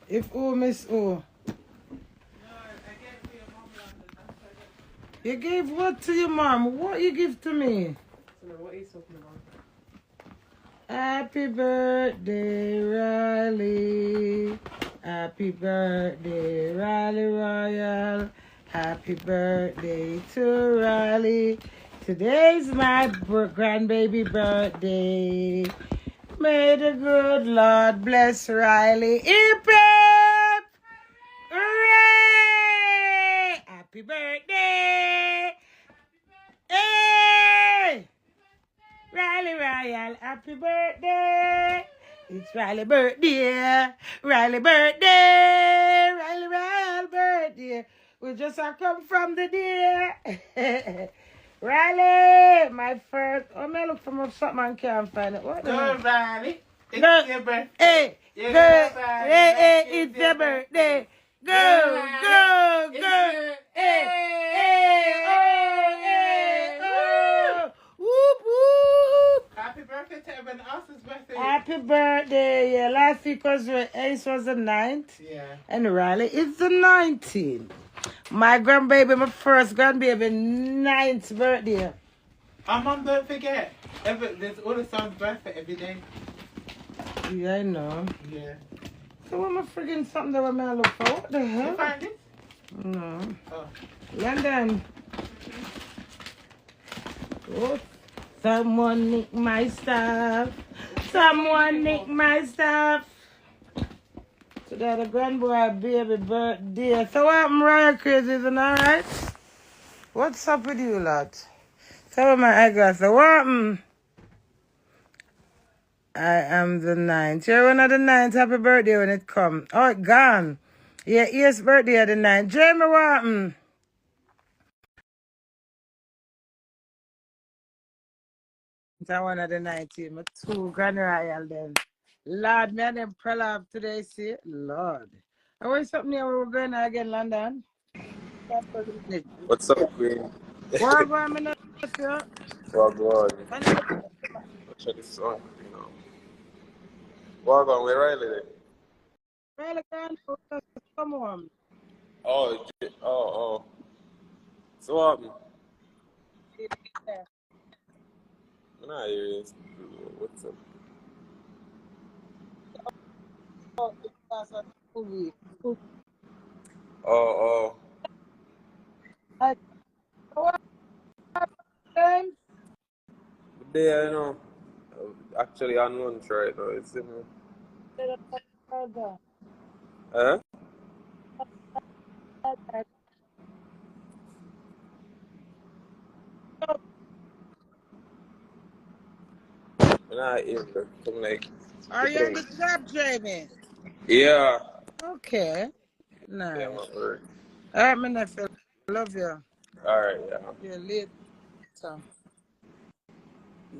If who miss who? You gave what to your mom? What you give to me? What are you talking about? Happy birthday, Riley. Happy birthday, Riley Royal. Happy birthday to Riley. Today's my grandbaby birthday. May the good Lord bless Riley. Hip hip! Hooray! Happy birthday! Hey! Riley Royal, happy birthday! It's Riley birthday! Riley birthday! Riley Royal birthday! We just have come from the day. Riley, my first. Oh, I look for my something and can't find it. What the hell? Go, Riley. It's Go. your birthday. Hey, Yeah, go. Riley. Hey, it's your birthday. Go, go, It's go. your- Hey, hey, oh, hey, oh. Whoop, whoop. Happy birthday to everyone else's birthday. Happy birthday. Yeah, last week was Ace was the 9th. Yeah. And Riley is the 19th. My grandbaby, my first grandbaby, 9th birthday. Our mom, don't forget. There's all the son's birthday every day. Yeah, I know. Yeah. So what am I friggin' something that I'm gonna look for? What the You hell? find it? No. Oh. London. Oh, someone nick my stuff. Someone nick my stuff. Today the grandboy baby birthday. So what, Mariah Crazy, isn't alright? What's up with you, lad? Tell me my eyeglass. So what? I am the 9th. You're one of the 9th. Happy birthday when it come. Oh, it gone. Yeah, yes, birthday of the 9th. Jamie, what? I one of the 19. My two Grand Royal then. Lord, me and them prell off today, see? Lord. I want something here where we're going again, London. What's up, Queen? Where am I not sure? Wagwan. And then Watch this song, you know. Wagwan, where Riley then? Riley can't come home. Oh. So what happened? Yeah. Nah, you what's up? Oh, that's a 2 week. Oh. Like, what happened? Good day, you know. Actually on lunch right now, it's in Huh? Nah, I'm like, Are you on the job, Jamie? yeah. Okay. Yeah, Nice. my word. All right, my nephew. Love you. Alright, yeah. Yeah, later.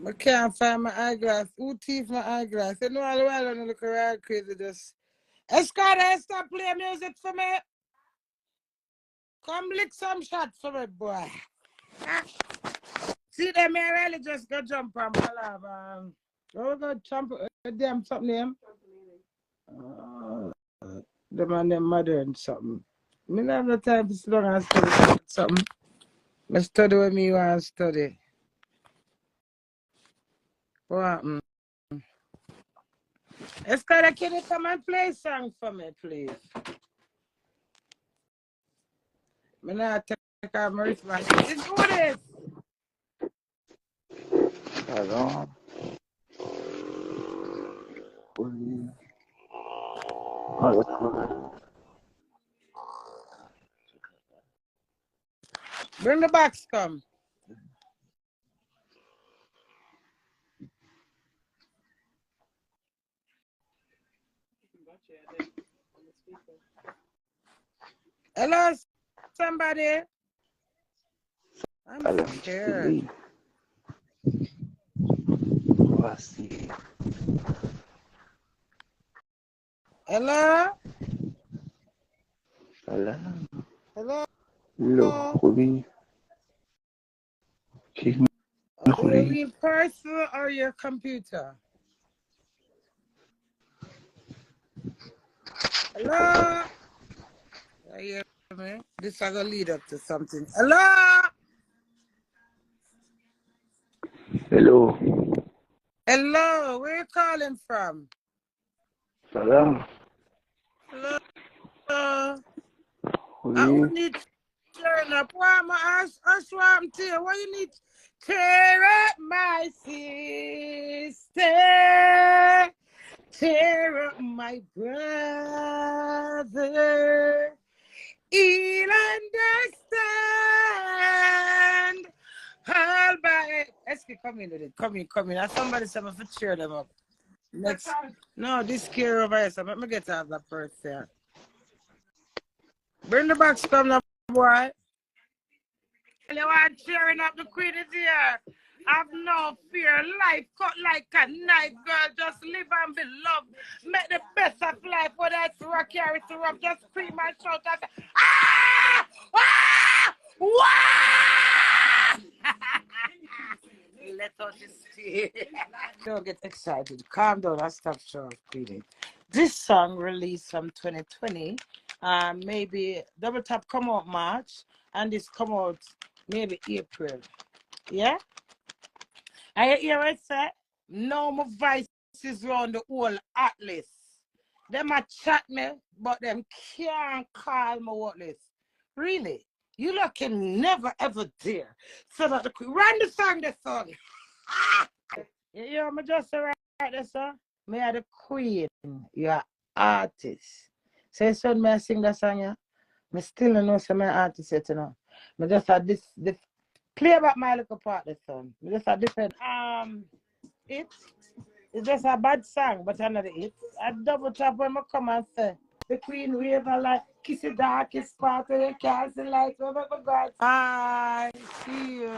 I can't find my eyeglass. Who thief my eyeglass? You know, all the while I look around crazy. Just Escada, stop playing music for me. Come lick some shots for me, boy. Ah. See them here, really just go jump on my lab. Go jump, damn something name. Them and them mother and something. Me not have no time to sit down and study something. I study what me want to study. What happened? Escada, can you come and play a song for me, please? Me not take off my wristband. Let's do this. Hello. Bring the box, come. Hello, somebody. I'm scared. Hello? Hello? LiQWYD. Are you a real person or your computer? Hello? You hear me? This is going to lead up to something. Hello? Hello. Hello? Where you calling from? Salam. Hello? I Oui. would need turn up. Why am I swam to you? What you need? Tear up my sister. Tear up my brother. He'll understand. All by Eski, come in with it. Come in. Now somebody said me for cheer them up. Next. No, this care over here. So let me get out that person. Bring the box come now, boy. You want cheering up the queen is here. Have no fear. Life cut like a knife, girl. Just live and be loved. Make the best of life. Whether it's rocky or it's rough, just scream and shout and say, ah! Ah! Wah! Let us see. Don't get excited. Calm down and stop short, Queenie. This song released from 2020. Maybe Double Tap come out March, and this come out maybe April. Yeah? I hear it say, no more voices around the whole atlas. Them a chat me, but them can't call me atlas. Really? You lot can never ever dare. So that the run the song, the song. You hear me just right there, sir? Me are the queen. You are artist. Say son, may I sing that song, yeah? Me still don't know some artist yet, you know. Me just had this play about my little part, the song. Me just had different it's just a bad song, but another it. I double tap when I come and say the queen wave and like kiss the darkest part of the castle light. Oh my God. Hi, see you.